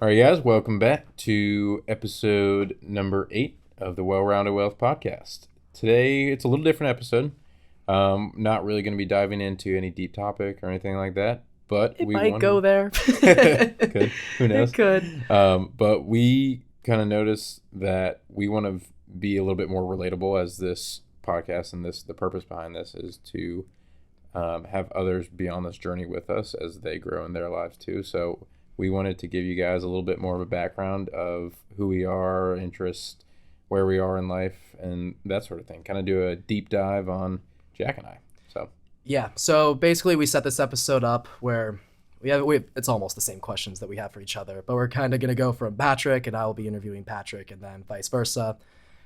All right, guys, welcome back to episode number 8 of the Well-Rounded Wealth podcast. Today, it's a little different episode. Not really going to be diving into any deep topic or anything like that, but It we might go wanted. there. Could, who knows? It could. But we kind of noticed that we want to be a little bit more relatable as this podcast, and the purpose behind this is to have others be on this journey with us as they grow in their lives too. So we wanted to give you guys a little bit more of a background of who we are, interest, where we are in life, and that sort of thing. Kind of do a deep dive on Jack and I. So Yeah. So basically, we set this episode up where it's almost the same questions that we have for each other, but we're kind of going to go from Patrick, and I will be interviewing Patrick, and then vice versa.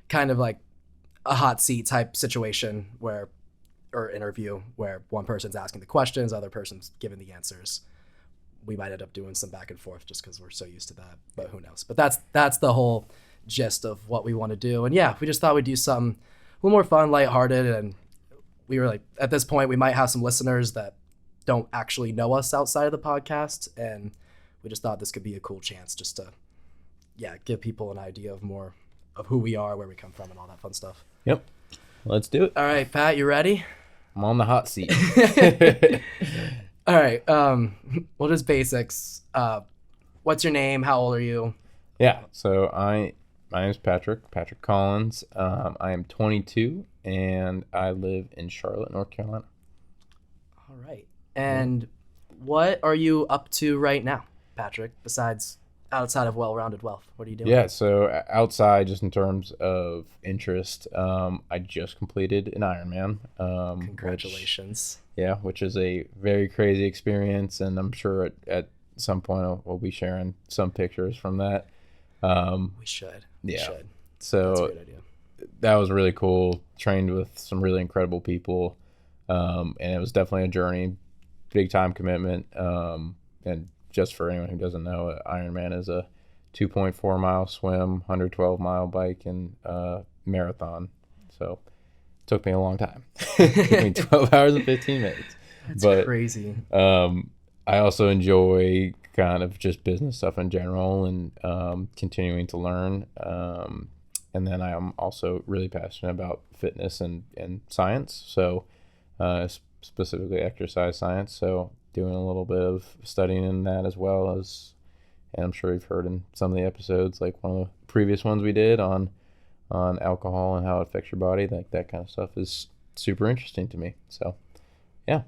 Kind of like a hot seat type situation or interview where one person's asking the questions, other person's giving the answers. We might end up doing some back and forth just because we're so used to that, but who knows? But that's the whole gist of what we want to do. And yeah, we just thought we'd do something a little more fun, lighthearted, and we were like, at this point, we might have some listeners that don't actually know us outside of the podcast, and we just thought this could be a cool chance just to, yeah, give people an idea of more of who we are, where we come from, and all that fun stuff. yep, let's do it. All right, Pat, you ready? I'm on the hot seat. All right. Well, just basics. What's your name? How old are you? Yeah, so my name is Patrick Collins. I am 22 and I live in Charlotte, North Carolina. All right. And what are you up to right now, Patrick, besides outside of Well-Rounded Wealth? What are you doing? Yeah, so outside, just in terms of interest, I just completed an Ironman. Congratulations. Which is a very crazy experience, and I'm sure at some point we'll be sharing some pictures from that. We should. Yeah. Should. So That's a good idea. that was really cool. Trained with some really incredible people, and it was definitely a journey, big time commitment. And just for anyone who doesn't know, Ironman is a 2.4 mile swim, 112-mile bike, and marathon. So it took me a long time. It took me 12 hours and 15 minutes. That's crazy. I also enjoy kind of just business stuff in general and continuing to learn. And then I am also really passionate about fitness and science. So specifically exercise science. So doing a little bit of studying in that as well as, and I'm sure you've heard in some of the episodes, like one of the previous ones we did on alcohol and how it affects your body, like that kind of stuff is super interesting to me. So yeah.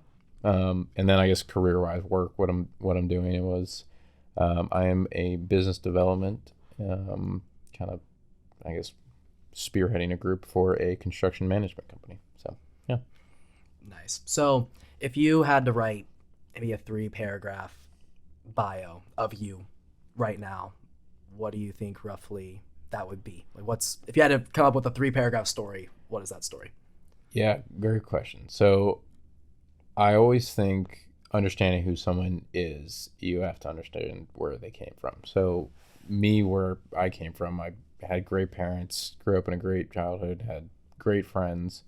And then I guess career-wise work, what I'm doing, it was I am a business development kind of, I guess, spearheading a group for a construction management company. So yeah. Nice. So if you had to write maybe a 3-paragraph bio of you right now, what do you think roughly that would be? Like, if you had to come up with a 3-paragraph story, what is that story? Yeah, great question. So I always think understanding who someone is, you have to understand where they came from. So me, where I came from, I had great parents, grew up in a great childhood, had great friends.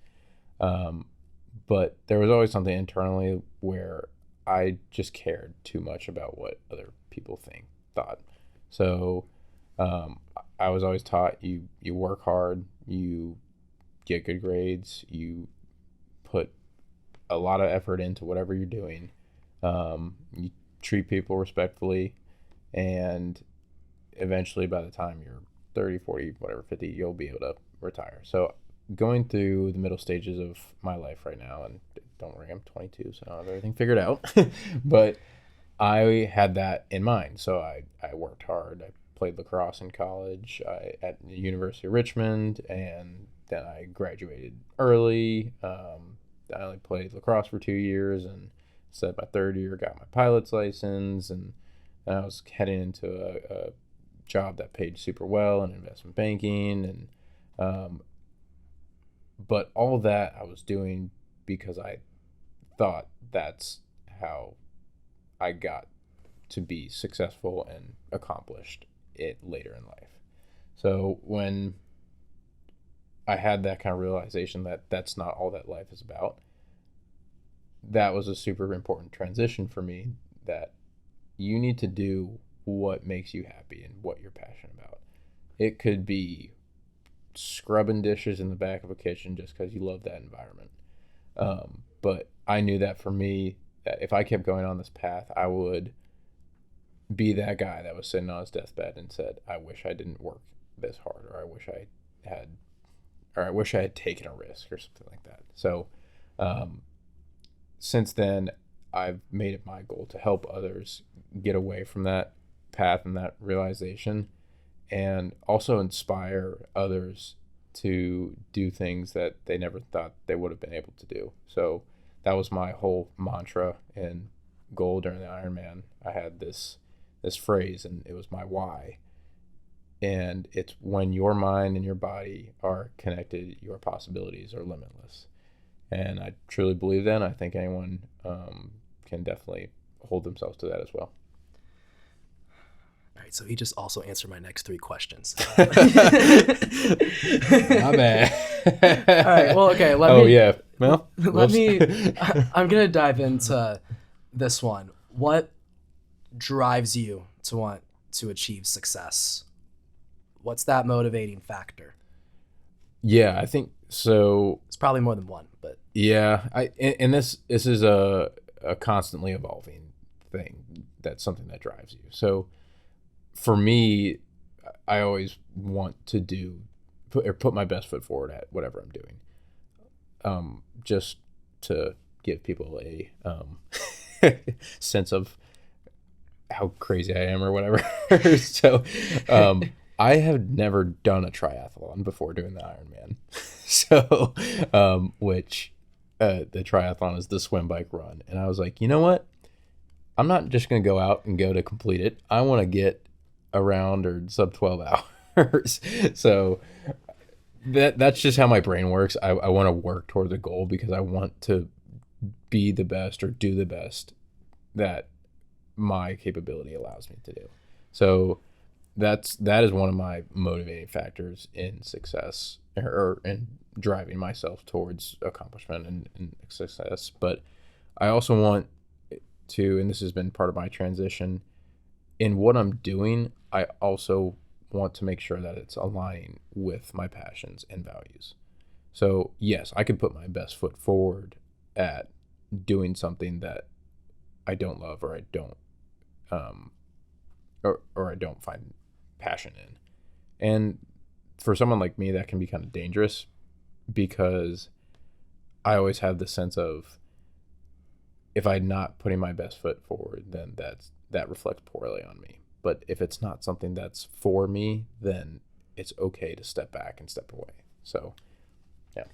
But there was always something internally where I just cared too much about what other people thought. So I was always taught you work hard, you get good grades, you put a lot of effort into whatever you're doing. You treat people respectfully, and eventually by the time you're 30, 40, whatever, 50, you'll be able to retire. So going through the middle stages of my life right now, and don't worry, I'm 22, so I don't have everything figured out, but I had that in mind. So I worked hard. I played lacrosse in college at the University of Richmond, and then I graduated early. I only played lacrosse for 2 years, and said my third year got my pilot's license, and I was heading into a job that paid super well in investment banking, and but all of that I was doing because I thought that's how I got to be successful and accomplished it later in life. So when I had that kind of realization that that's not all that life is about, that was a super important transition for me, that you need to do what makes you happy and what you're passionate about. It could be scrubbing dishes in the back of a kitchen just because you love that environment. But I knew that for me, that if I kept going on this path, I would be that guy that was sitting on his deathbed and said, I wish I didn't work this hard, or I wish I had taken a risk or something like that. So since then, I've made it my goal to help others get away from that path and that realization, and also inspire others to do things that they never thought they would have been able to do. So that was my whole mantra and goal during the Ironman. I had this phrase, and it was my why. And it's when your mind and your body are connected, your possibilities are limitless. And I truly believe that. And I think anyone can definitely hold themselves to that as well. All right, so he just also answered my next 3 questions. My bad. All right, well, okay. I'm going to dive into this one. What drives you to want to achieve success? What's that motivating factor? Yeah, I think so. It's probably more than one, but yeah, and this is a constantly evolving thing. That's something that drives you. So for me, I always want to put my best foot forward at whatever I'm doing. Just to give people a sense of how crazy I am or whatever. So I have never done a triathlon before doing the Ironman. So which the triathlon is the swim, bike, run. And I was like, you know what? I'm not just going to go out and go to complete it. I want to get around or sub 12 hours. So that's just how my brain works. I want to work towards a goal because I want to be the best or do the best that my capability allows me to do. So that is one of my motivating factors in success, or in driving myself towards accomplishment and success. But I also want to, and this has been part of my transition in what I'm doing, I also want to make sure that it's aligning with my passions and values. So yes, I can put my best foot forward at doing something that I don't love, or I don't or I don't find passion in. And for someone like me, that can be kind of dangerous, because I always have the sense of, if I'm not putting my best foot forward, then that reflects poorly on me. But if it's not something that's for me, then it's okay to step back and step away. So, yeah.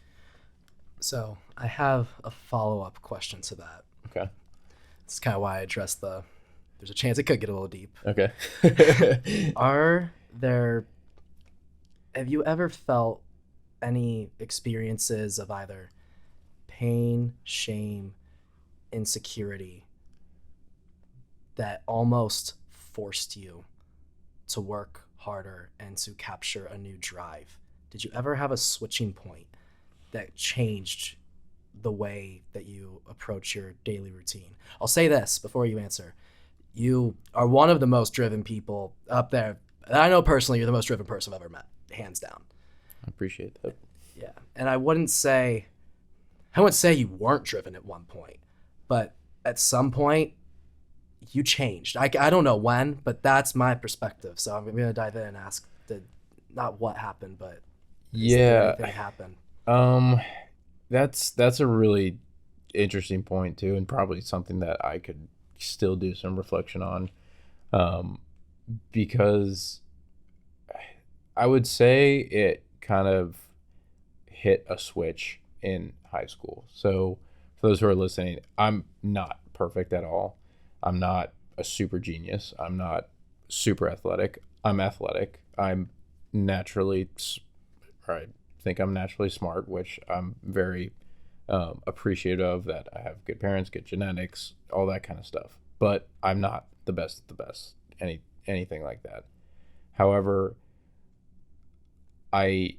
So I have a follow-up question to that. Okay. This is kind of why I addressed there's a chance it could get a little deep. Okay. Have you ever felt any experiences of either pain, shame, insecurity that almost forced you to work harder and to capture a new drive? Did you ever have a switching point that changed the way that you approach your daily routine? I'll say this before you answer. You are one of the most driven people up there. I know personally you're the most driven person I've ever met, hands down. I appreciate that. Yeah. And I wouldn't say you weren't driven at one point, but at some point you changed. I don't know when, but that's my perspective. So I'm going to dive in and ask not what happened, but yeah, anything happened. That's a really interesting point too, and probably something that I could still do some reflection on, because I would say it kind of hit a switch in high school. So for those who are listening, I'm not perfect at all. I'm not a super genius. I'm not super athletic. I'm athletic. I'm naturally, or I think I'm naturally smart, which I'm very appreciative of, that I have good parents, good genetics, all that kind of stuff. But I'm not the best of the best, anything like that. However, I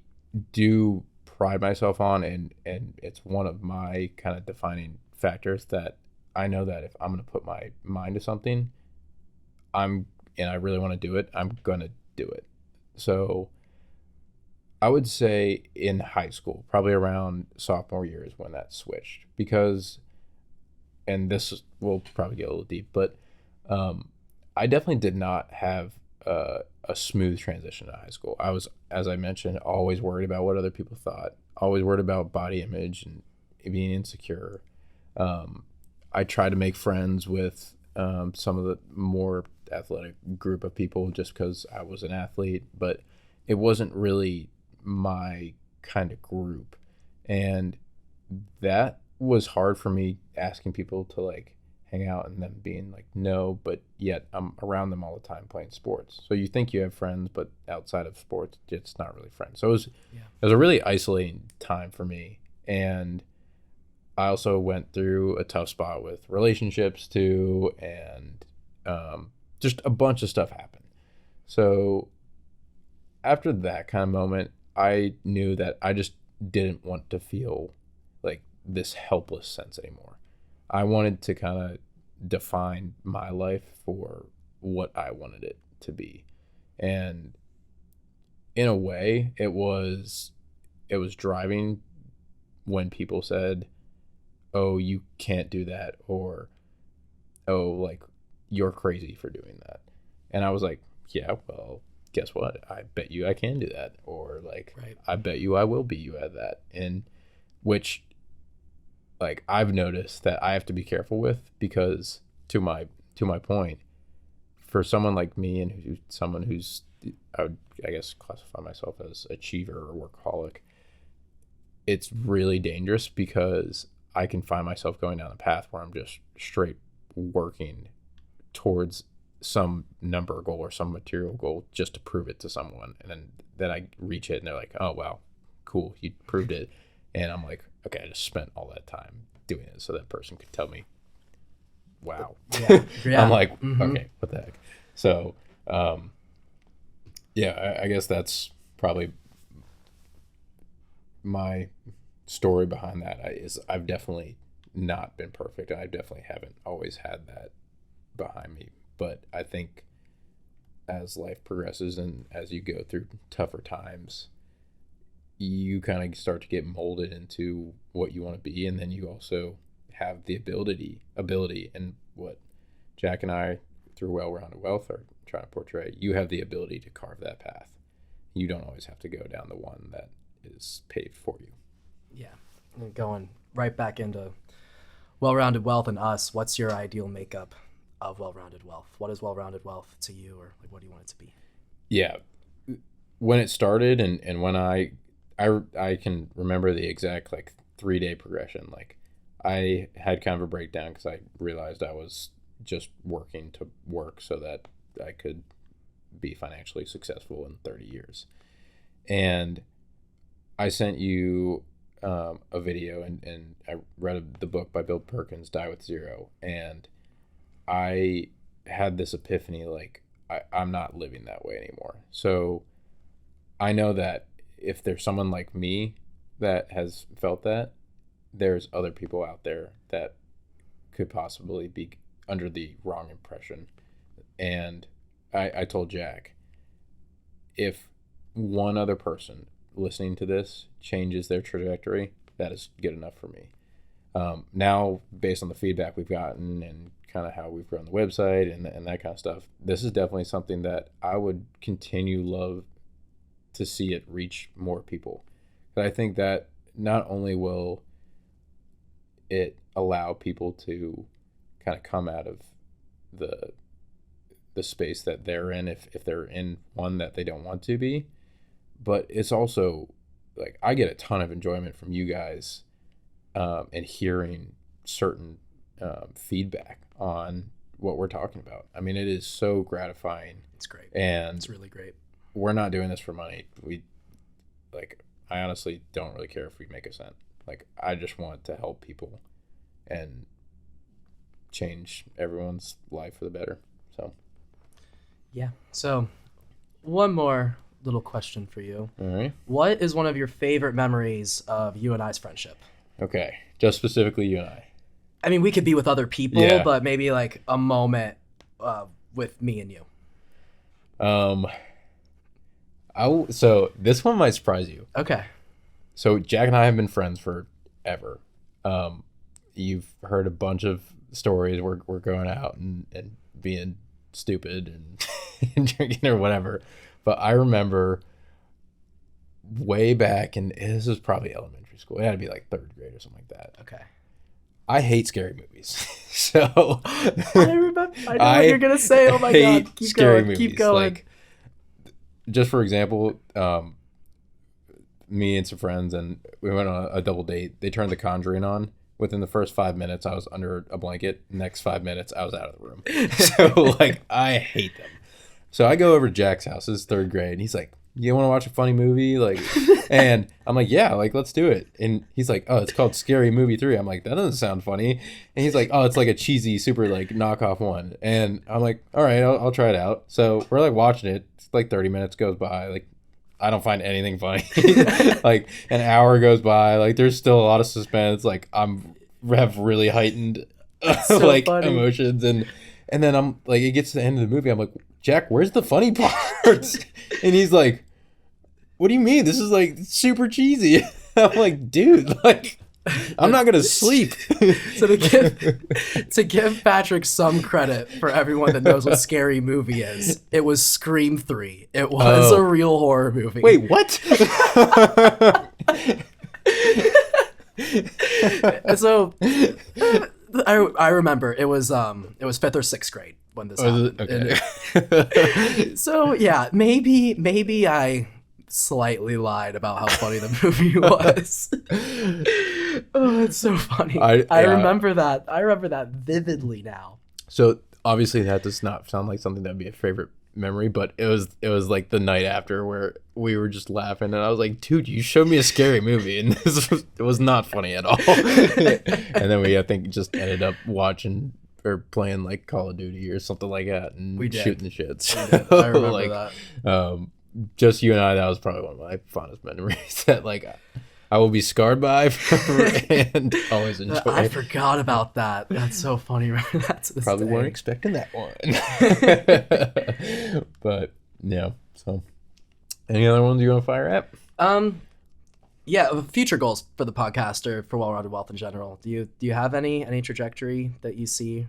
do pride myself on, and it's one of my kind of defining factors, that I know that if I'm going to put my mind to something, I'm and I really want to do it, I'm going to do it. So I would say in high school, probably around sophomore year is when that switched, because, and this will probably get a little deep, but I definitely did not have a smooth transition to high school. I was, as I mentioned, always worried about what other people thought, always worried about body image and being insecure. I tried to make friends with some of the more athletic group of people just because I was an athlete, but it wasn't really my kind of group. And that was hard for me, asking people to like hang out and them being like no, but yet I'm around them all the time playing sports. So you think you have friends, but outside of sports it's not really friends. So it was a really isolating time for me. And I also went through a tough spot with relationships too, and just a bunch of stuff happened. So after that kind of moment, I knew that I just didn't want to feel like this helpless sense anymore. I wanted to kind of define my life for what I wanted it to be. And in a way, it was driving when people said, "Oh, you can't do that," or "Oh, like you're crazy for doing that." And I was like, "Yeah, well, guess what? I bet you I can do that." Or like, Right. "I bet you I will be you at that." And which, like, I've noticed that I have to be careful with, because to my point, for someone like me and someone who's, I guess classify myself as achiever or workaholic, it's really dangerous, because I can find myself going down a path where I'm just straight working towards some number goal or some material goal just to prove it to someone, and then I reach it and they're like, "Oh wow, cool, you proved it." And I'm like, okay, I just spent all that time doing it so that person could tell me, wow. Yeah. I'm like, okay, what the heck? So yeah, I guess that's probably my story behind that. I've definitely not been perfect. I definitely haven't always had that behind me. But I think as life progresses and as you go through tougher times, you kind of start to get molded into what you want to be. And then you also have the ability, and what Jack and I, through Well-Rounded Wealth, are trying to portray, you have the ability to carve that path. You don't always have to go down the one that is paved for you. Yeah. And going right back into Well-Rounded Wealth and us, what's your ideal makeup of Well-Rounded Wealth? What is Well-Rounded Wealth to you, or like what do you want it to be? Yeah. When it started, and when I can remember the exact like 3-day progression. Like, I had kind of a breakdown because I realized I was just working to work so that I could be financially successful in 30 years. And I sent you a video, and I read the book by Bill Perkins, Die with Zero. And I had this epiphany, like, I'm not living that way anymore. So I know that if there's someone like me that has felt that, there's other people out there that could possibly be under the wrong impression. And I told Jack, if one other person listening to this changes their trajectory, that is good enough for me. Now, based on the feedback we've gotten and kind of how we've grown the website and that kind of stuff, this is definitely something that I would continue love to see it reach more people. But I think that not only will it allow people to kind of come out of the space that they're in, if they're in one that they don't want to be, but it's also like I get a ton of enjoyment from you guys, and hearing certain feedback on what we're talking about. I mean, it is so gratifying. It's great. And It's really great. we're not doing this for money. I honestly don't really care if we make a cent. Like, I just want to help people and change everyone's life for the better. So, Yeah. So, one more little question for you. all right. What is one of your favorite memories of you and I's friendship? Okay. Just specifically you and I. I mean, we could be with other people, Yeah. but maybe like a moment with me and you. Um, so this one might surprise you. Okay. So Jack and I have been friends forever. You've heard a bunch of stories. We're going out and being stupid and drinking or whatever. But I remember way back, and this was probably elementary school. It had to be like third grade or something like that. Okay. I hate scary movies. So I remember. I know what you're gonna say. Oh my god! Keep scary going. movies. Keep going. Like, just for example, me and some friends, and we went on a double date. They turned The Conjuring on. Within the first 5 minutes, I was under a blanket. Next 5 minutes, I was out of the room. So, like, I hate them. So I go over to Jack's house. This is third grade. And he's like, you want to watch a funny movie? Like, and I'm like, yeah, like, let's do it. And he's like, oh, it's called Scary Movie 3. I'm like, that doesn't sound funny. And he's like, oh, it's like a cheesy, super, like, knockoff one. And I'm like, all right, I'll try it out. So we're, like, watching it. It's like 30 minutes goes by. Like, I don't find anything funny. Like, an hour goes by. Like, there's still a lot of suspense. Like, have really heightened so like funny. emotions, and then I'm like, it gets to the end of the movie. I'm like, Jack, where's the funny parts? And he's like, what do you mean? This is like super cheesy. I'm like, dude, like, I'm not gonna sleep. So to give Patrick some credit for everyone that knows what Scary Movie is, it was Scream 3. It was a real horror movie. Wait, what? So I remember it was 5th or 6th grade when this happened. Okay. So yeah, maybe I slightly lied about how funny the movie was. Oh, it's so funny. I remember that. I remember that vividly now. So obviously that does not sound like something that would be a favorite memory, but it was like the night after where we were just laughing, and I was like, dude, you showed me a scary movie, and it was not funny at all. And then we, I think, just ended up watching or playing like Call of Duty or something like that, and shooting the shit. So, I remember that. Just you and I, that was probably one of my fondest memories that like I will be scarred by and always enjoy. I forgot about that. That's so funny. That's probably weren't expecting that one. But yeah, so any other ones you want to fire at? Yeah, future goals for the podcast or for Well-Rounded Wealth in general. Do you have any trajectory that you see?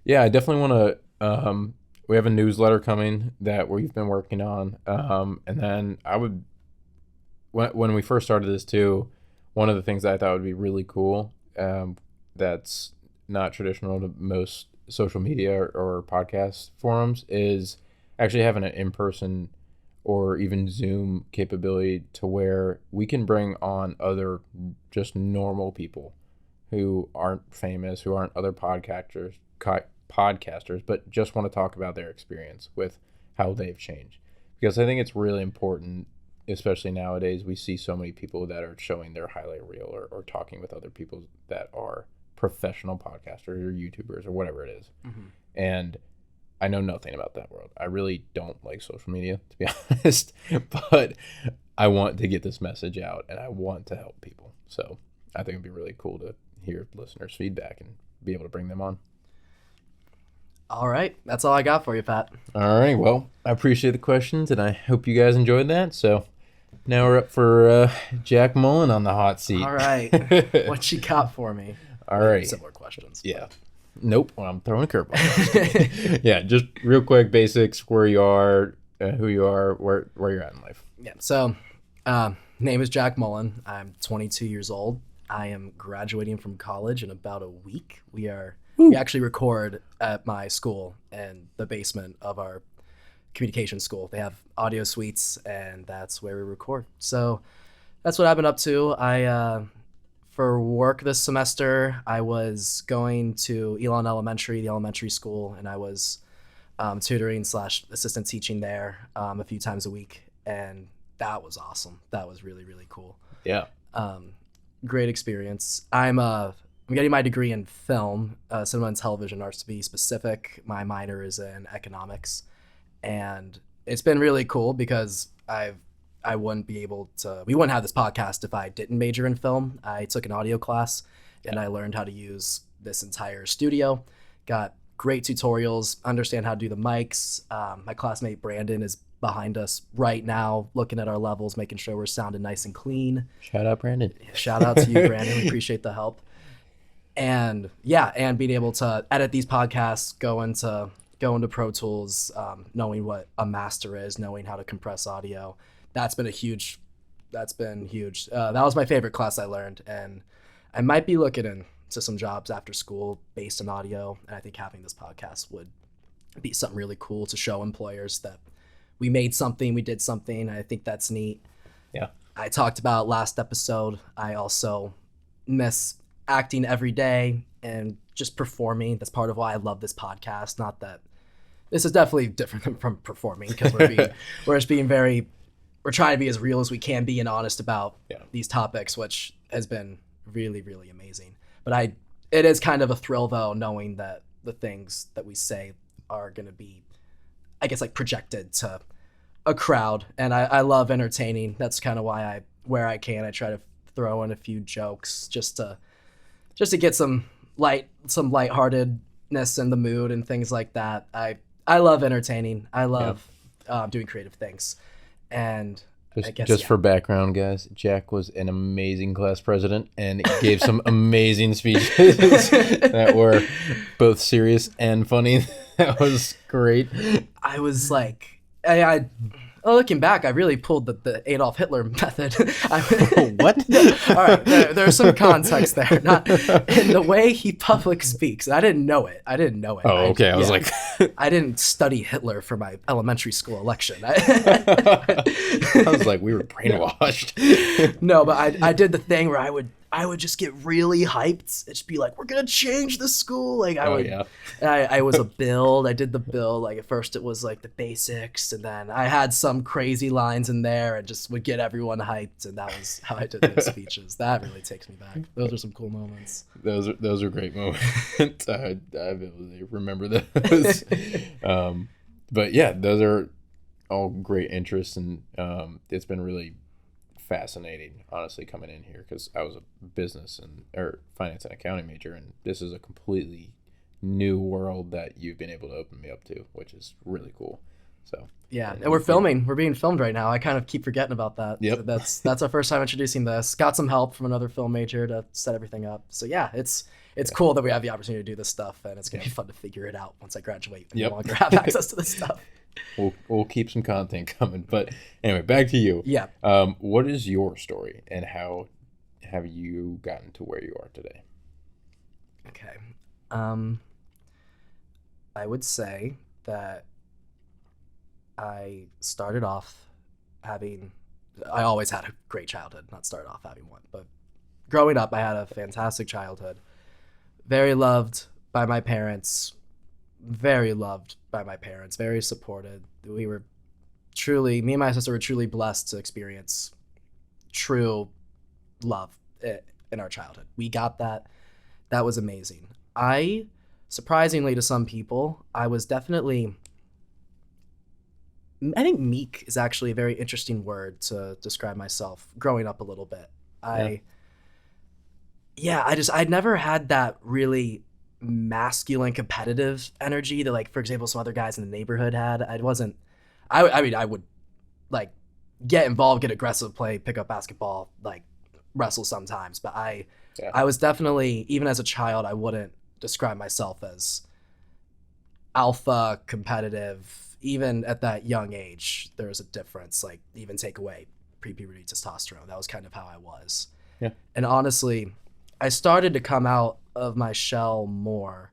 Yeah, I definitely want to. We have a newsletter coming that we've been working on, and then I would. When we first started this too, one of the things that I thought would be really cool, that's not traditional to most social media or podcast forums, is actually having an in-person or even Zoom capability to where we can bring on other just normal people who aren't famous, who aren't other podcasters, but just want to talk about their experience with how they've changed. Because I think it's really important, especially nowadays, we see so many people that are showing their highlight reel or talking with other people that are professional podcasters or YouTubers or whatever it is. Mm-hmm. And I know nothing about that world. I really don't like social media, to be honest, but I want to get this message out and I want to help people. So I think it'd be really cool to hear listeners' feedback and be able to bring them on. All right. That's all I got for you, Pat. All right. Well, I appreciate the questions and I hope you guys enjoyed that. So now we're up for Jack Mullen on the hot seat. All right. What you got for me? All right. Similar questions. Yeah. Nope. Well, I'm throwing a curveball. Yeah. Just real quick basics, where you are, who you are, where you're at in life. Yeah. So, name is Jack Mullen. I'm 22 years old. I am graduating from college in about a week. We actually record at my school in the basement of our communication school. They have audio suites, and that's where we record. So that's what I've been up to. For work this semester, I was going to Elon Elementary, the elementary school, and I was tutoring / assistant teaching there a few times a week, and that was awesome. That was really, really cool. Yeah. Great experience. I'm getting my degree in film, cinema and television arts to be specific. My minor is in economics, and it's been really cool because we wouldn't have this podcast if I didn't major in film. I took an audio class and I learned how to use this entire studio, got great tutorials, understand how to do the mics. My classmate Brandon is behind us right now, looking at our levels, making sure we're sounding nice and clean. Shout out, Brandon. Shout out to you, Brandon. We appreciate the help. And and being able to edit these podcasts, go into Pro Tools, knowing what a master is, knowing how to compress audio. That's been huge. That was my favorite class I learned, and I might be looking into some jobs after school based on audio. And I think having this podcast would be something really cool to show employers that we made something, we did something. I think that's neat. Yeah. I talked about last episode. I also miss acting every day and just performing. That's part of why I love this podcast. Not that this is definitely different from performing, because we're trying to be as real as we can be and honest about these topics, which has been really, really amazing. But it is kind of a thrill though, knowing that the things that we say are going to be, I guess, like projected to a crowd. And I love entertaining. That's kind of why where I can, I try to throw in a few jokes just to get some lightheartedness in the mood and things like that. I love entertaining. I love doing creative things. And for background, guys, Jack was an amazing class president and gave some amazing speeches that were both serious and funny. That was great. I was like, looking back, I really pulled the Adolf Hitler method. What? All right, there's some context there. Not in the way he public speaks. I didn't know it. Oh, okay. I was like, I didn't study Hitler for my elementary school election. I was like, we were brainwashed. No, but I did the thing where I would just get really hyped. It'd just be like, we're gonna change the school. Like I was a build. I did the build. Like at first it was like the basics, and then I had some crazy lines in there and just would get everyone hyped. And that was how I did those speeches. That really takes me back. Those are some cool moments. Those are great moments. I vividly remember those. But yeah, those are all great interests, and it's been really fascinating, honestly, coming in here, because I was a business or finance and accounting major, and this is a completely new world that you've been able to open me up to, which is really cool. So and we're being filmed right now. I kind of keep forgetting about that. Yep. That's our first time introducing this. Got some help from another film major to set everything up. So it's cool that we have the opportunity to do this stuff, and it's gonna be fun to figure it out once I graduate and no longer have access to this stuff. We'll keep some content coming. But anyway, back to you. Yeah. What is your story, and how have you gotten to where you are today? Okay. I would say that I started off I always had a great childhood, not started off having one, but growing up, I had a fantastic childhood. Very loved by my parents, very supported. Me and my sister were truly blessed to experience true love in our childhood. We got that. That was amazing. Surprisingly to some people, I think meek is actually a very interesting word to describe myself growing up a little bit. I'd never had that really masculine competitive energy that, like, for example, some other guys in the neighborhood had. I would like get involved, get aggressive, pick up basketball, like wrestle sometimes, but I was definitely, even as a child, I wouldn't describe myself as alpha competitive. Even at that young age, there was a difference. Like, even take away pre-puberty testosterone, that was kind of how I was. Yeah. And honestly, I started to come out of my shell more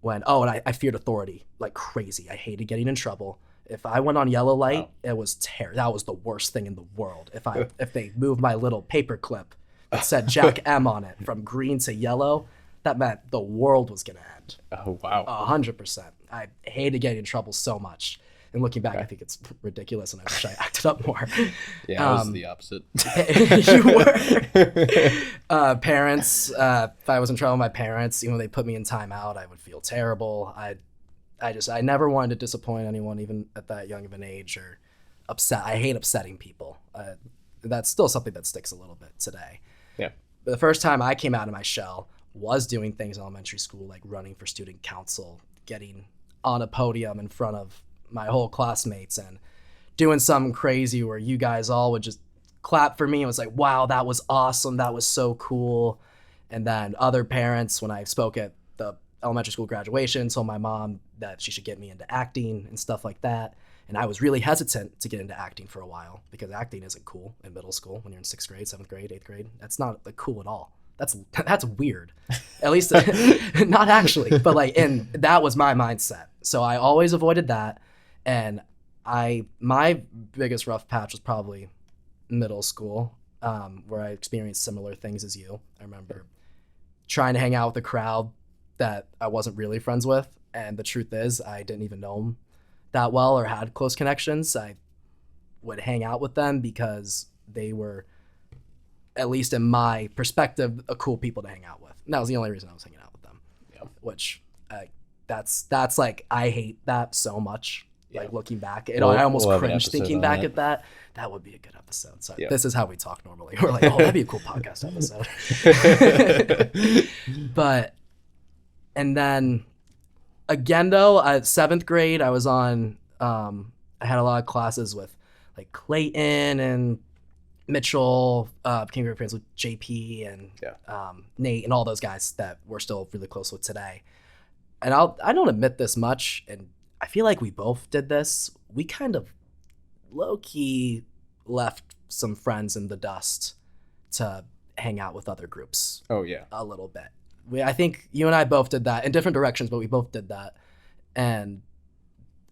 when I feared authority like crazy. I hated getting in trouble. If I went on yellow light, It was that was the worst thing in the world. If they moved my little paper clip that said Jack M on it from green to yellow, that meant the world was gonna end. Oh wow. 100%. I hated getting in trouble so much. And looking back, I think it's ridiculous, and I wish I acted up more. Yeah, I was the opposite. You were. Parents, if I was in trouble with my parents, even when they put me in timeout, I would feel terrible. I never wanted to disappoint anyone, even at that young of an age, or upset. I hate upsetting people. That's still something that sticks a little bit today. Yeah. But the first time I came out of my shell was doing things in elementary school, like running for student council, getting on a podium in front of my whole classmates and doing something crazy where you guys all would just clap for me. It was like, wow, that was awesome. That was so cool. And then other parents, when I spoke at the elementary school graduation, told my mom that she should get me into acting and stuff like that. And I was really hesitant to get into acting for a while because acting isn't cool in middle school when you're in 6th grade, 7th grade, 8th grade. That's not like cool at all. That's weird. At least not actually, but like, and that was my mindset. So I always avoided that. And my biggest rough patch was probably middle school, where I experienced similar things as you. I remember trying to hang out with a crowd that I wasn't really friends with. And the truth is, I didn't even know them that well or had close connections. I would hang out with them because they were, at least in my perspective, a cool people to hang out with. And that was the only reason I was hanging out with them. Yeah. Which that's like, I hate that so much. Yeah. Like looking back, I almost cringe thinking back at that. That would be a good episode. So This is how we talk normally. We're like, oh, that'd be a cool podcast episode. But, and then again though, 7th grade, I was on, I had a lot of classes with like Clayton and Mitchell, became great friends with JP and Nate and all those guys that we're still really close with today. And I don't admit this much, and I feel like we both did this. We kind of low-key left some friends in the dust to hang out with other groups. Oh, yeah. A little bit. I think you and I both did that in different directions, but we both did that. And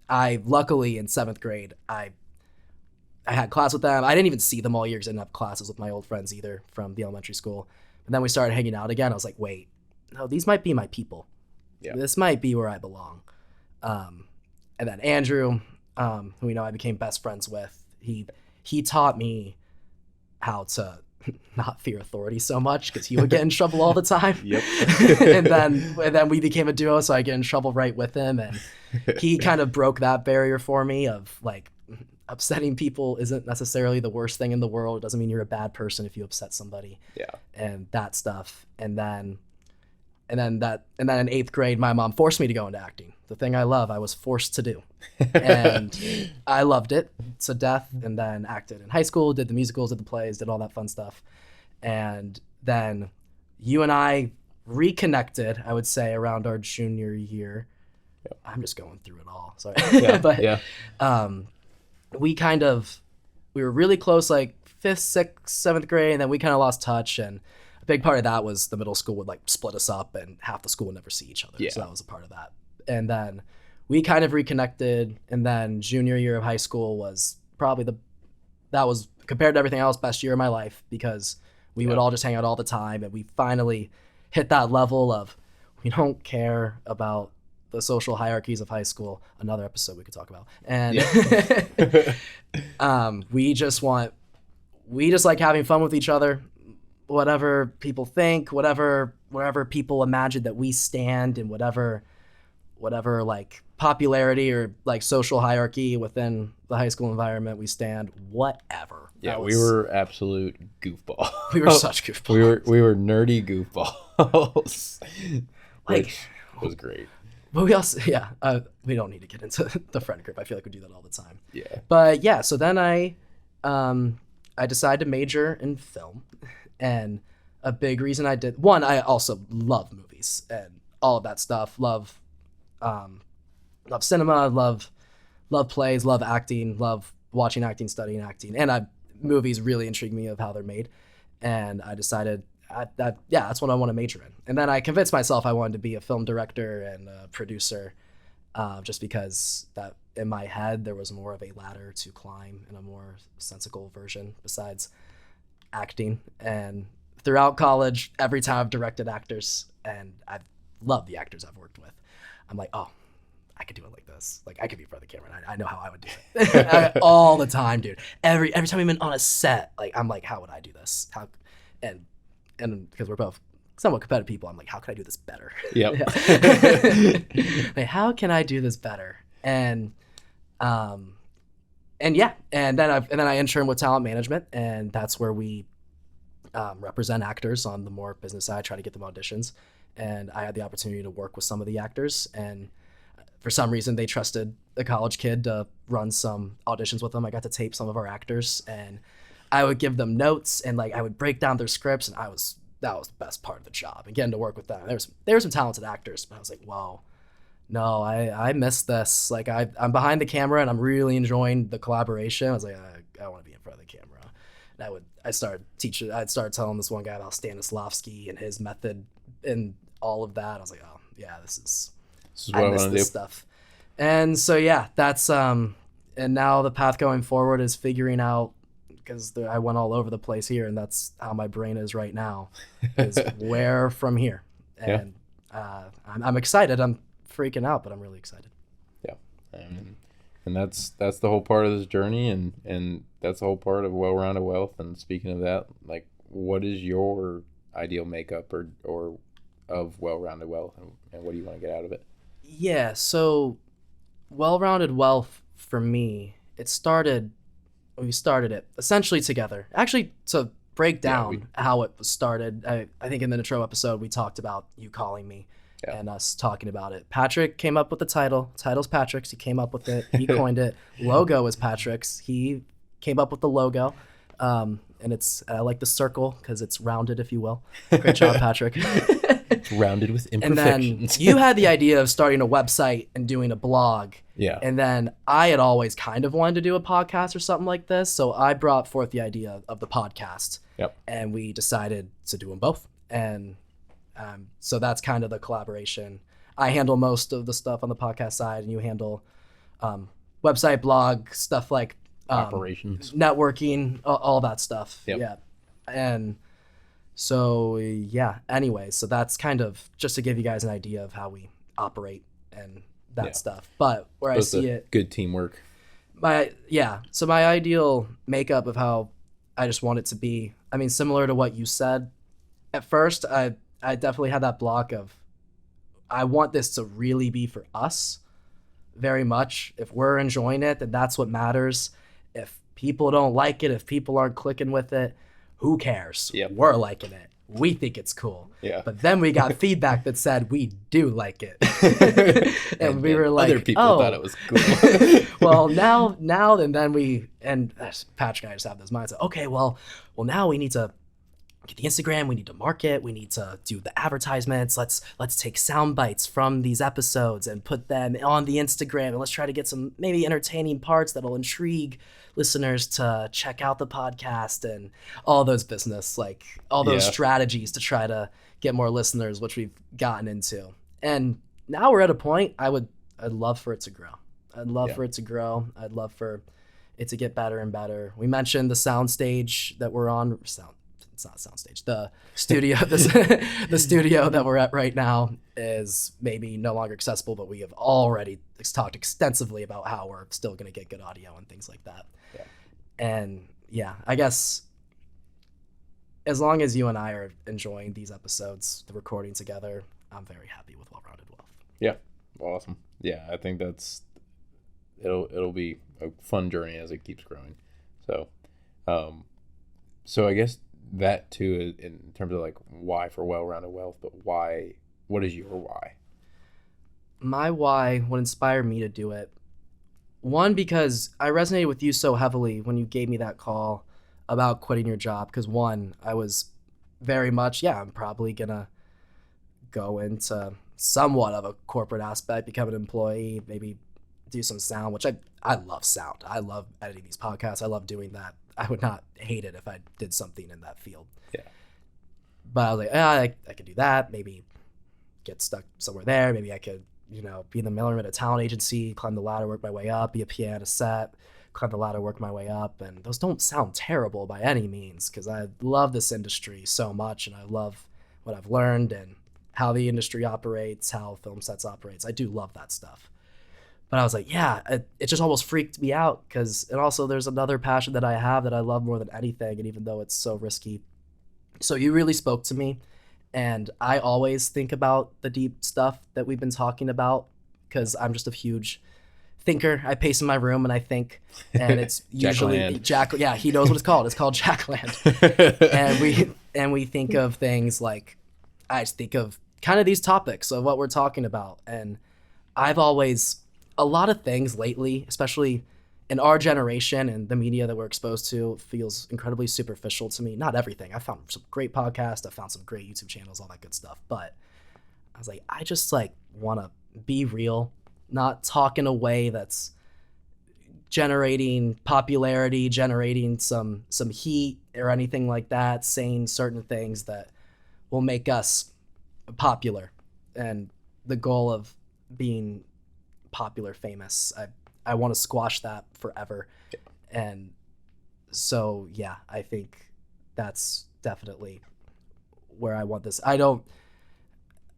I, luckily, in 7th grade, I had class with them. I didn't even see them all year because I didn't have classes with my old friends either from the elementary school. And then we started hanging out again. I was like, wait, no, these might be my people. Yeah. This might be where I belong. And then Andrew, who we know I became best friends with, he taught me how to not fear authority so much because he would get in trouble all the time. Yep. and then we became a duo, so I get in trouble right with him. And he kind of broke that barrier for me of like, upsetting people isn't necessarily the worst thing in the world. It doesn't mean you're a bad person if you upset somebody. Yeah. And that stuff. And then in 8th grade, my mom forced me to go into acting. The thing I love, I was forced to do. And I loved it to death. And then acted in high school, did the musicals, did the plays, did all that fun stuff. And then you and I reconnected, I would say, around our junior year. Yep. I'm just going through it all. Sorry. Yeah. But yeah. We were really close, like 5th, 6th, 7th grade, and then we kind of lost touch. And a big part of that was the middle school would like split us up and half the school would never see each other. Yeah. So that was a part of that. And then we kind of reconnected. And then junior year of high school was probably that was, compared to everything else, best year of my life because we would all just hang out all the time. And we finally hit that level of, we don't care about the social hierarchies of high school, another episode we could talk about. And we just like having fun with each other, whatever people think, wherever people imagine that we stand in whatever like popularity or like social hierarchy within the high school environment we stand, whatever. Yeah, we were absolute goofball. We were such goofballs. We were nerdy goofballs. Which was great. But we also, we don't need to get into the friend group. I feel like we do that all the time. Yeah. But yeah, so then I decided to major in film. And a big reason I did, one, I also love movies and all of that stuff. Love cinema, love plays, love acting, love watching acting, studying acting. And movies really intrigue me of how they're made. And I decided that's what I want to major in. And then I convinced myself I wanted to be a film director and a producer, just because that in my head there was more of a ladder to climb in a more sensical version besides acting. And throughout college, every time I've directed actors, and I've loved the actors I've worked with, I'm like, oh, I could do it like this. Like I could be in front of the camera. And I know how I would do it all the time, dude. Every time I'm on a set, like I'm like, how would I do this? And because we're both somewhat competitive people, I'm like, how can I do this better? Yep. Like, how can I do this better? And then I interned with talent management, and that's where we represent actors on the more business side, try to get them auditions. And I had the opportunity to work with some of the actors, and for some reason they trusted a college kid to run some auditions with them. I got to tape some of our actors, and I would give them notes, and like I would break down their scripts, and that was the best part of the job. And getting to work with them. There were some talented actors, but I was like, whoa, no, I miss this. Like I'm behind the camera and I'm really enjoying the collaboration. I was like, I want to be in front of the camera. And I'd start telling this one guy about Stanislavski and his method and all of that. I was like, oh yeah, this is what I miss want to this do. stuff. And so yeah, that's and now the path going forward is figuring out, because I went all over the place here, and that's how my brain is right now, is where from here. And I'm excited. I'm freaking out, but I'm really excited. Yeah. And that's the whole part of this journey, and that's the whole part of Well-Rounded Wealth. And speaking of that, like, what is your ideal makeup or of Well-Rounded Wealth, and what do you want to get out of it? Yeah, so Well-Rounded Wealth for me, we started it essentially together. Actually, to break down how it was started, I think in the intro episode we talked about you calling me and us talking about it. Patrick came up with the title. Title's Patrick's. He came up with it. He coined it. Logo is Patrick's. He came up with the logo. And I like the circle because it's rounded, if you will. Great job, Patrick. It's rounded with imperfections. And then you had the idea of starting a website and doing a blog. Yeah. And then I had always kind of wanted to do a podcast or something like this. So I brought forth the idea of the podcast. Yep. And we decided to do them both. And so that's kind of the collaboration. I handle most of the stuff on the podcast side, and you handle website, blog, stuff like operations, networking, all that stuff. Yep. Yeah. And so, yeah, anyway, so that's kind of just to give you guys an idea of how we operate and that stuff. But where I see it, good teamwork. So my ideal makeup of how I just want it to be, I mean, similar to what you said. At first, I definitely had that block of, I want this to really be for us very much. If we're enjoying it, then that's what matters. If people don't like it, if people aren't clicking with it, who cares? Yep. We're liking it. We think it's cool. Yeah. But then we got feedback that said we do like it. and we were like, other people thought it was cool. Well, now, and then Patrick and I just have this mindset. Okay, well, now we need to get the Instagram, we need to market, we need to do the advertisements. Let's take sound bites from these episodes and put them on the Instagram, and let's try to get some maybe entertaining parts that'll intrigue listeners to check out the podcast, and all those business, like all those strategies to try to get more listeners, which we've gotten into. And now we're at a point I'd love for it to grow. I'd love for it to grow. I'd love for it to get better and better. We mentioned the sound stage that we're on. It's not a soundstage. The studio, the studio that we're at right now is maybe no longer accessible, but we have already talked extensively about how we're still going to get good audio and things like that. Yeah. And yeah, I guess as long as you and I are enjoying these episodes, the recording together, I'm very happy with Well-Rounded Wealth. Yeah, awesome. Yeah, I think it'll be a fun journey as it keeps growing. So, so I guess that too, in terms of like why for Well-Rounded Wealth, but what is your why? My why, what inspired me to do it, one, because I resonated with you so heavily when you gave me that call about quitting your job. Because one, I was very much, I'm probably gonna go into somewhat of a corporate aspect, become an employee, maybe do some sound, which I love sound. I love editing these podcasts. I love doing that. I would not hate it if I did something in that field. Yeah. But I was like, I could do that. Maybe get stuck somewhere there. Maybe I could, be in the middle of a talent agency, climb the ladder, work my way up, be a PA at a set, climb the ladder, work my way up. And those don't sound terrible by any means, because I love this industry so much, and I love what I've learned and how the industry operates, how film sets operates. I do love that stuff. But I was like, it just almost freaked me out, and also there's another passion that I have that I love more than anything, and even though it's so risky. So you really spoke to me, and I always think about the deep stuff that we've been talking about, because I'm just a huge thinker. I pace in my room and I think, and it's usually Jack. He knows what it's called. It's called Jackland. and we think of things like, I just think of kind of these topics of what we're talking about, and I've always, a lot of things lately, especially in our generation and the media that we're exposed to, feels incredibly superficial to me. Not everything. I found some great podcasts. I found some great YouTube channels, all that good stuff. But I was like, I just like want to be real, not talk in a way that's generating popularity, generating some heat or anything like that, saying certain things that will make us popular. And the goal of being popular, famous, I want to squash that forever. And so yeah, I think that's definitely where I want this. I don't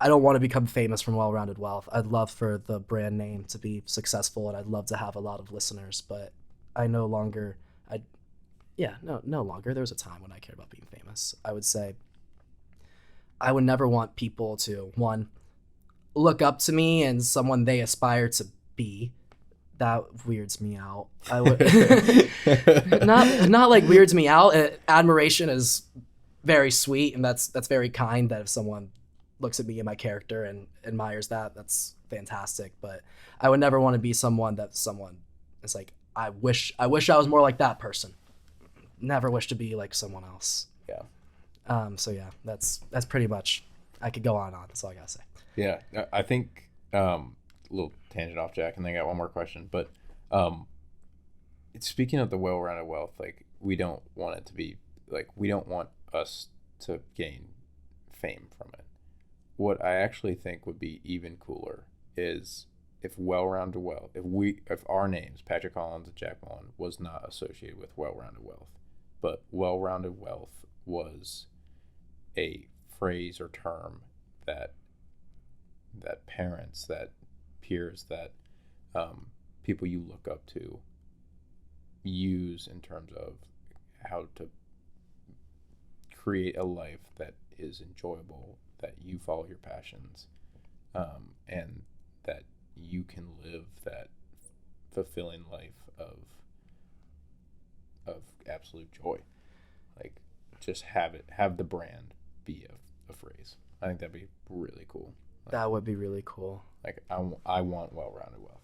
want to become famous from Well-Rounded Wealth. I'd love for the brand name to be successful, and I'd love to have a lot of listeners, but I no longer, no longer. There was a time when I cared about being famous. I would say I would never want people to, one, look up to me and someone they aspire to be. That weirds me out. I would not like weirds me out. Admiration is very sweet, and that's very kind, that if someone looks at me and my character and admires that, that's fantastic. But I would never want to be someone that someone is like, I wish I was more like that person. Never wish to be like someone else. Yeah. So yeah, that's pretty much, I could go on and on. That's all I gotta say. Yeah. I think, little tangent off, Jack, and then I got one more question. But speaking of the Well-Rounded Wealth, like, we don't want it to be like, we don't want us to gain fame from it. What I actually think would be even cooler is if Well-Rounded Wealth, if our names, Patrick Collins and Jack Mullen, was not associated with Well-Rounded Wealth, but Well-Rounded Wealth was a phrase or term that parents, that peers, that people you look up to use in terms of how to create a life that is enjoyable, that you follow your passions, and that you can live that fulfilling life of absolute joy. Like, just have the brand be a phrase. I think that'd be really cool. Like, that would be really cool. Like, I want Well-Rounded Wealth.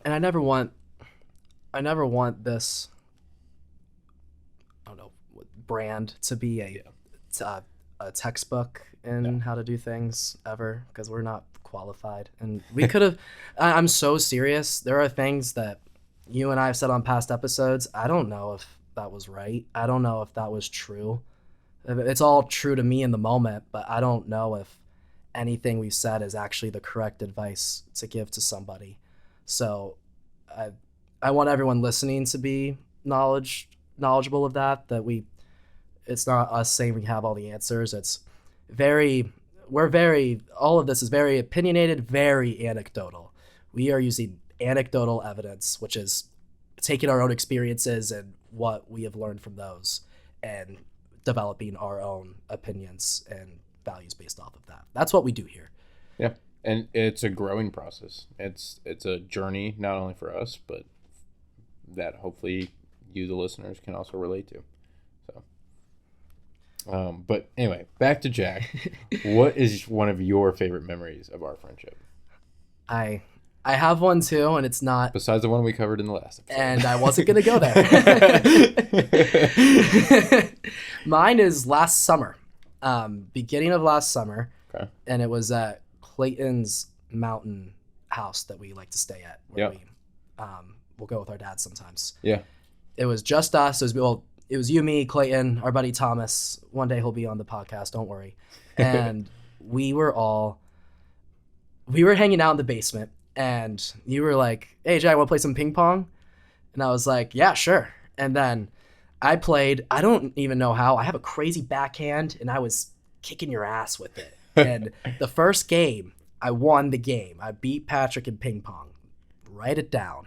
And I never want this, I don't know, brand to be a textbook in how to do things ever, because we're not qualified. And we could have, I'm so serious. There are things that you and I have said on past episodes. I don't know if that was right. I don't know if that was true. It's all true to me in the moment, but I don't know if anything we've said is actually the correct advice to give to somebody. So I want everyone listening to be knowledgeable of that it's not us saying we have all the answers. All of this is very opinionated, very anecdotal. We are using anecdotal evidence, which is taking our own experiences and what we have learned from those and developing our own opinions and values based off of that. That's what we do here. Yeah. And it's a growing process. It's a journey, not only for us, but that hopefully you, the listeners, can also relate to. So, but anyway, back to Jack. What is one of your favorite memories of our friendship? I have one too, and it's not, besides the one we covered in the last episode. And I wasn't gonna go there. Mine is last summer, beginning of last summer. Okay. And it was at Clayton's mountain house that we like to stay at. Where we'll go with our dads sometimes. Yeah. It was just us. It was you, me, Clayton, our buddy Thomas. One day he'll be on the podcast. Don't worry. And we were hanging out in the basement, and you were like, "Hey, Jack, want to play some ping pong?" And I was like, "Yeah, sure." And then I played. I don't even know how. I have a crazy backhand, and I was kicking your ass with it. And the first game, I won the game. I beat Patrick in ping pong. Write it down.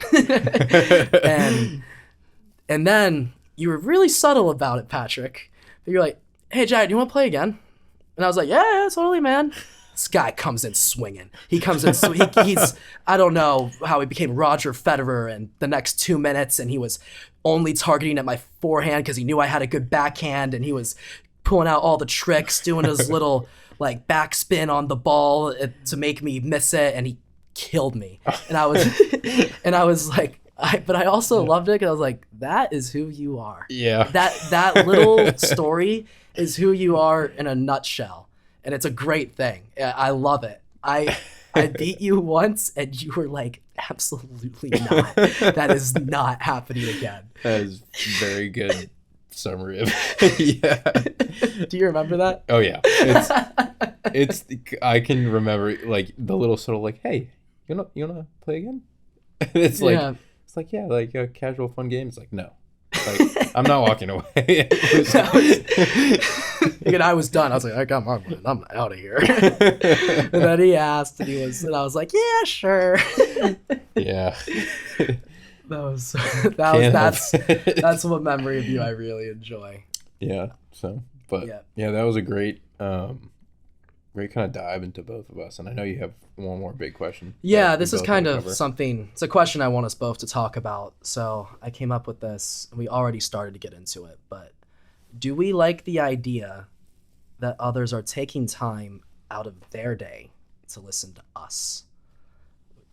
and then you were really subtle about it, Patrick. You're like, "Hey, Jack, do you want to play again?" And I was like, yeah, totally, man. This guy comes in swinging. He comes in, he's, I don't know how he became Roger Federer in the next 2 minutes, and he was only targeting at my forehand because he knew I had a good backhand, and he was pulling out all the tricks, doing his little like backspin on the ball to make me miss it, and he killed me. And I was and I was like, but I also loved it because I was like, that is who you are. Yeah. That little story is who you are in a nutshell, and it's a great thing. I love it. I beat you once, and you were like, absolutely not. That is not happening again. That is very good summary of yeah. Do you remember that? Oh yeah. It's I can remember like the little sort of like, hey, you wanna play again? It's like Yeah. it's like yeah, like a casual fun game. It's like no. Like I'm not walking away. And I was done. I was like, I got my money. I'm out of here. And then he asked, and I was like, yeah, sure. Yeah. That's Can't that's what memory of you I really enjoy. Yeah. So, but Yeah. yeah, that was a great great kind of dive into both of us. And I know you have one more big question. Yeah, that we this is both kind wanna of cover. something. It's a question I want us both to talk about. So I came up with this, and we already started to get into it. But do we like the idea that others are taking time out of their day to listen to us?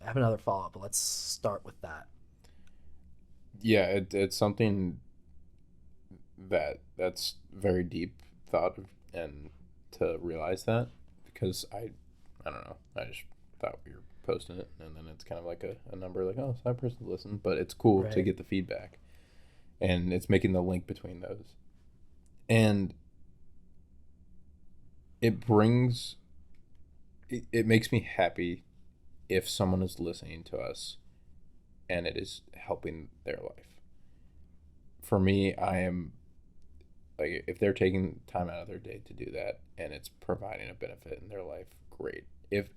I have another follow up, but let's start with that. Yeah, it's something that's very deep thought and to realize that because I don't know, I just thought we were posting it and then it's kind of like a number like, oh, so that person listened, but it's cool to Right. get the feedback and it's making the link between those. And it brings it makes me happy if someone is listening to us and it is helping their life. For me, I am like if they're taking time out of their day to do that and it's providing a benefit in their life, great. If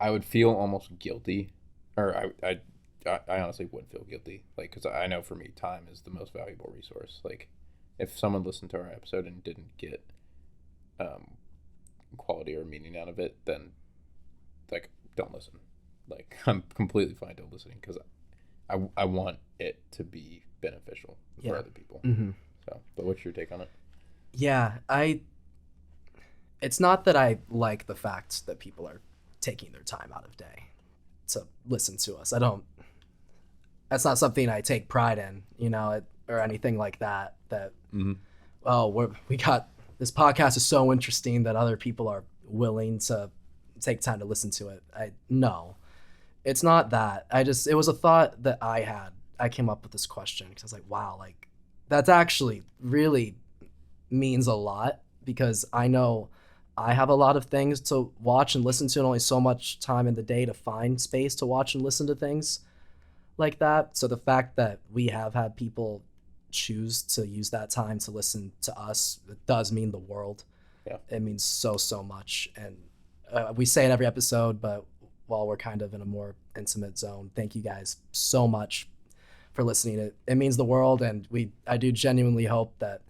I would feel almost guilty, or I honestly would feel guilty, like because I know for me, time is the most valuable resource. Like if someone listened to our episode and didn't get um, quality or meaning out of it, then like don't listen. Like I'm completely fine don't listening because I want it to be beneficial for Yeah. other people. Mm-hmm. So, but what's your take on it? Yeah, it's not that I like the fact that people are taking their time out of day to listen to us. That's not something I take pride in, or anything like that. That, Mm-hmm. oh, we got this podcast is so interesting that other people are willing to take time to listen to it. No, it's not that. It was a thought that I had. I came up with this question because I was like, wow, like that's actually really means a lot because I know I have a lot of things to watch and listen to and only so much time in the day to find space to watch and listen to things like that. So the fact that we have had people choose to use that time to listen to us, it does mean the world. Yeah. It means so much. And we say it every episode, but while we're kind of in a more intimate zone, thank you guys so much for listening. It means the world. And I do genuinely hope that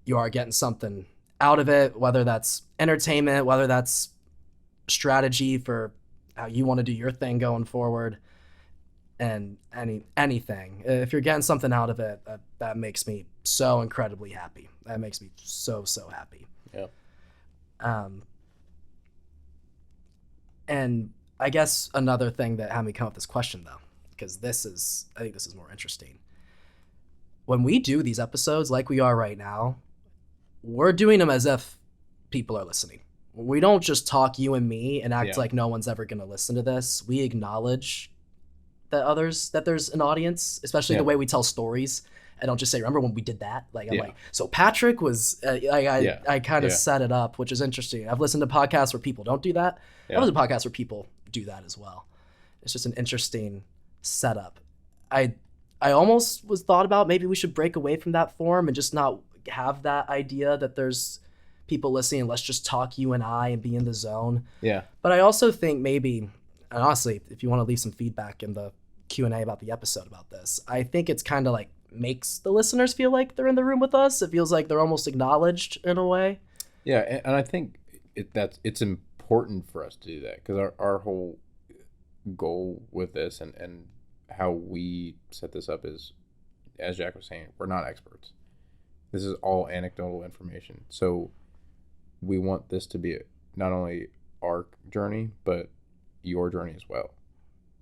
you are getting something out of it, whether that's entertainment, whether that's strategy for how you want to do your thing going forward, and anything. If you're getting something out of it, that makes me so incredibly happy. That makes me so happy. Yeah. And I guess another thing that had me come up with this question though, because I think this is more interesting. When we do these episodes like we are right now, we're doing them as if people are listening. We don't just talk you and me and act Yeah. like no one's ever going to listen to this. We acknowledge that there's an audience, especially Yeah. the way we tell stories. I don't just say, remember when we did that? Like, I'm Yeah. like, so Patrick was, Yeah. I kind of Yeah. set it up, which is interesting. I've listened to podcasts where people don't do that. Yeah. I've listened to podcasts where people do that as well. It's just an interesting setup. I almost was thought about maybe we should break away from that form and just not have that idea that there's people listening. Let's just talk you and I and be in the zone. Yeah. But I also think maybe, and honestly, if you want to leave some feedback in the Q&A about the episode about this, I think it's kind of like makes the listeners feel like they're in the room with us. It feels like they're almost acknowledged in a way. Yeah, and I think it's important for us to do that because our whole goal with this and how we set this up is, as Jack was saying, we're not experts. This is all anecdotal information. So we want this to be not only our journey, but your journey as well.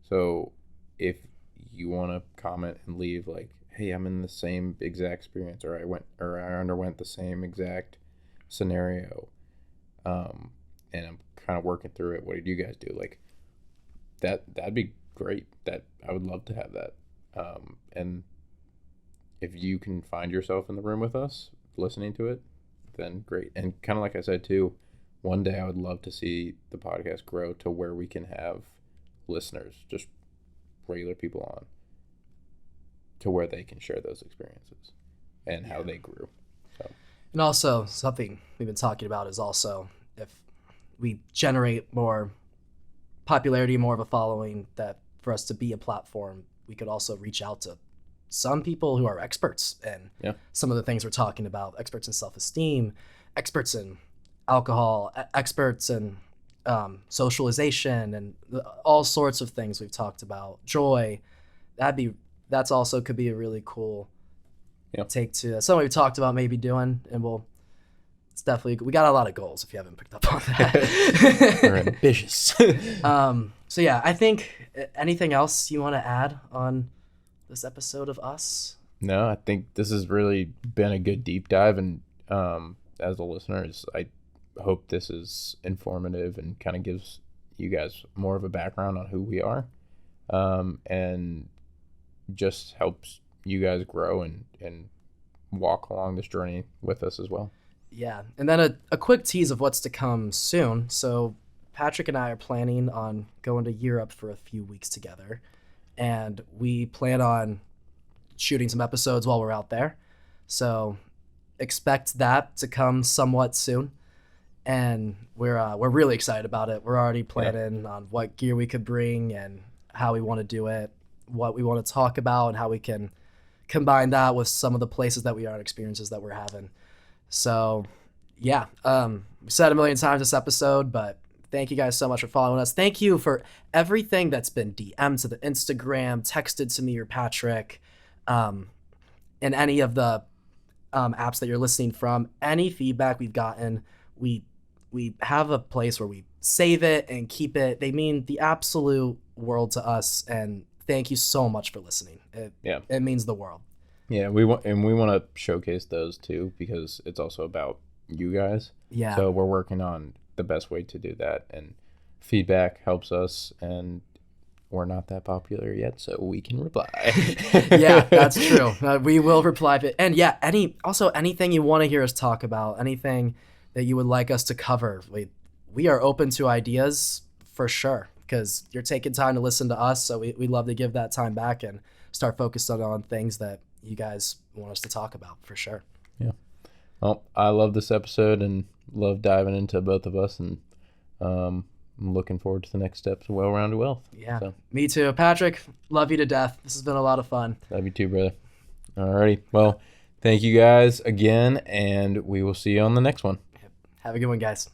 So if you want to comment and leave like, hey, I'm in the same exact experience, or I underwent the same exact scenario, and I'm kind of working through it. What did you guys do? Like that'd be great. That I would love to have that. And if you can find yourself in the room with us listening to it, then great. And kind of like I said too, one day I would love to see the podcast grow to where we can have listeners, just regular people on, to where they can share those experiences and how they grew. So. And also something we've been talking about is also if we generate more popularity, more of a following, that for us to be a platform, we could also reach out to some people who are experts in some of the things we're talking about, experts in self-esteem, experts in alcohol, experts in socialization, and all sorts of things we've talked about. Joy, that's also could be a really cool take to that. Something we've talked about maybe doing, and it's definitely, we got a lot of goals if you haven't picked up on that. We're ambitious. So yeah, I think anything else you want to add on this episode of us? No, I think this has really been a good deep dive, and as the listeners, I hope this is informative and kind of gives you guys more of a background on who we are, and just helps you guys grow and walk along this journey with us as well. Yeah, and then a quick tease of what's to come soon. So Patrick and I are planning on going to Europe for a few weeks together, and we plan on shooting some episodes while we're out there. So expect that to come somewhat soon, and we're really excited about it. We're already planning on what gear we could bring and how we want to do it, what we want to talk about, and how we can combine that with some of the places that we are and experiences that we're having. So yeah, we said a million times this episode, but thank you guys so much for following us. Thank you for everything that's been DM'd to the Instagram, texted to me or Patrick, and any of the apps that you're listening from. Any feedback we've gotten, we have a place where we save it and keep it. They mean the absolute world to us, and thank you so much for listening. It means the world. Yeah, we want to showcase those too, because it's also about you guys. Yeah. So we're working on the best way to do that, and feedback helps us, and we're not that popular yet, so we can reply. Yeah, that's true. We will reply. And yeah, anything you want to hear us talk about, anything that you would like us to cover, we are open to ideas for sure, because you're taking time to listen to us, so we love to give that time back and start focusing on things that you guys want us to talk about for sure. Yeah. Well, I love this episode and love diving into both of us, and I'm looking forward to the next steps of Well-Rounded Wealth. Yeah, so. Me too. Patrick, love you to death. This has been a lot of fun. Love you too, brother. Alrighty. Well, thank you guys again, and we will see you on the next one. Have a good one, guys.